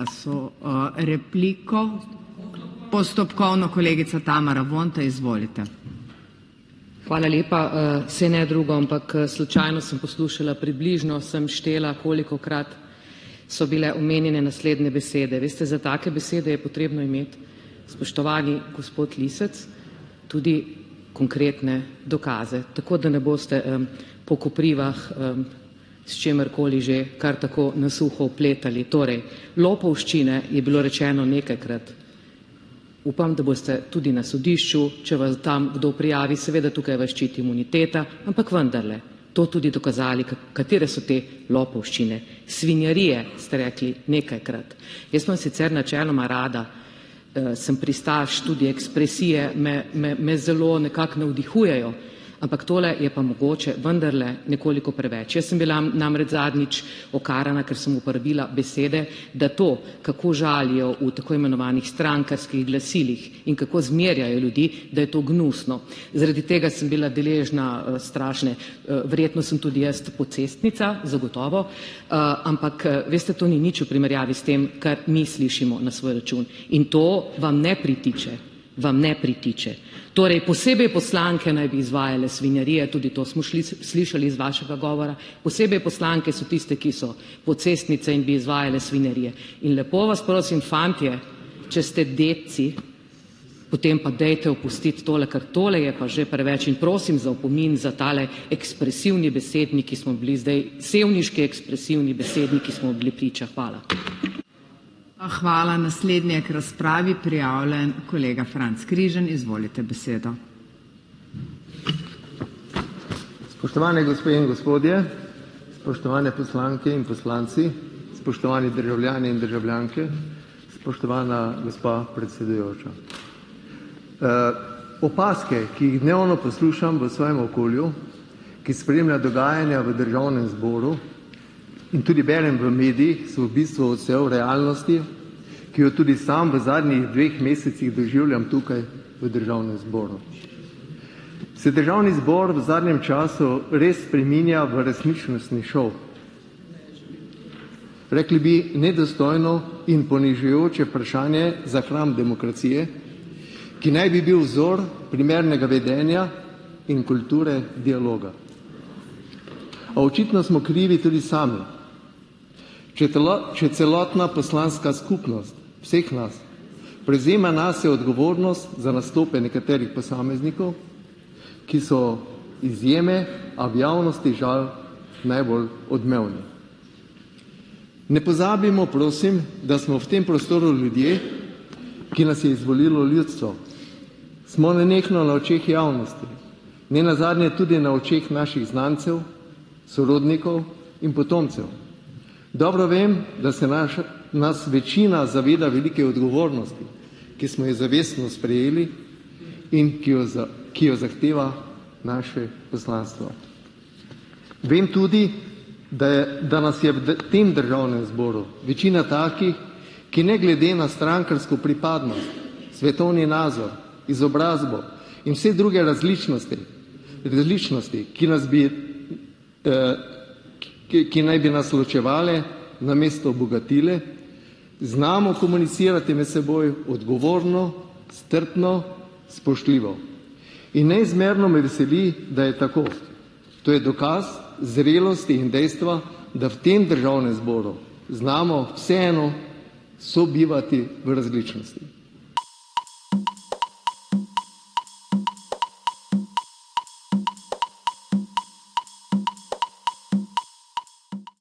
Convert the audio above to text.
času. Repliko, postopkovno kolegica Tamara Vonta, izvolite. Hvala lepa. Se ne drugo, ampak slučajno sem poslušala, približno sem štela, kolikokrat so bile omenjene naslednje besede. Veste, za take besede je potrebno imeti, spoštovani gospod Lisec, tudi konkretne dokaze, tako da ne boste po koprivah s čemerkoli že kar tako na suho vpletali. Torej, lopovščine je bilo rečeno nekajkrat. Upam, da boste tudi na sodišču, če vas tam kdo prijavi, seveda tukaj vas ščiti imuniteta, ampak vendarle, to tudi dokazali, katere so te lopovščine. Svinjarije ste rekli nekajkrat. Jaz sem sicer načeloma rada, sem pristaš tudi ekspresije, me zelo nekako navdihujejo, ampak tole je pa mogoče vendarle nekoliko preveč. Jaz sem bila namreč zadnjič okarana, ker sem uporabila besede, da to, kako žalijo v tako imenovanih strankarskih glasilih in kako zmerjajo ljudi, da je to gnusno. Zaradi tega sem bila deležna strašne, verjetno sem tudi jaz pocestnica, zagotovo, ampak veste, to ni nič v primerjavi s tem, kar mi slišimo na svoj račun. In to vam ne pritiče. Torej, posebej poslanke naj bi izvajale svinjarije, tudi to smo slišali iz vašega govora, posebej poslanke so tiste, ki so pocestnice in bi izvajale svinjarije. In lepo vas prosim, fantje, če ste detci, potem pa dejte opustiti tole, ker tole je pa že preveč in prosim za opomin za tale ekspresivni besednik, ki smo bili zdaj, sevniški ekspresivni besednik, ki smo bili priča. Hvala. Hvala. Naslednji je k razpravi prijavljen kolega Franc Križan. Izvolite besedo. Spoštovane gospe in gospodje, spoštovane poslanke in poslanci, spoštovani državljani in državljanke, spoštovana gospa predsedujoča. Opaske, ki jih dnevno poslušam v svojem okolju, ki spremlja dogajanja v Državnem zboru in tudi berem v medijih, so v bistvu odsev realnosti, ki jo tudi sam v zadnjih 2 mesecih doživljam tukaj v Državnem zboru. Se Državni zbor v zadnjem času res spreminja v resničnostni šov. Rekli bi nedostojno in ponižujoče vprašanje za hram demokracije, ki naj bi bil vzor primernega vedenja in kulture dialoga. A očitno smo krivi tudi sami. Če celotna poslanska skupnost, vseh nas, prevzema nase odgovornost za nastope nekaterih posameznikov, ki so izjeme, a v javnosti žal najbolj odmevni. Ne pozabimo, prosim, da smo v tem prostoru ljudje, ki nas je izvolilo ljudstvo. Smo nenehno na očeh javnosti, ne nazadnje tudi na očeh naših znancev, sorodnikov in potomcev. Dobro vem, da se nas večina zaveda velike odgovornosti, ki smo jo zavestno sprejeli in ki jo zahteva naše poslanstvo. Vem tudi, da nas je v tem Državnem zboru večina takih, ki ne glede na strankarsko pripadnost, svetovni nazor, izobrazbo in vse druge različnosti, ki naj bi nas ločevale, namesto obogatile, znamo komunicirati med seboj odgovorno, strpno, spoštljivo. In neizmerno me veseli, da je tako. To je dokaz zrelosti in dejstva, da v tem Državnem zboru znamo vseeno sobivati v različnosti.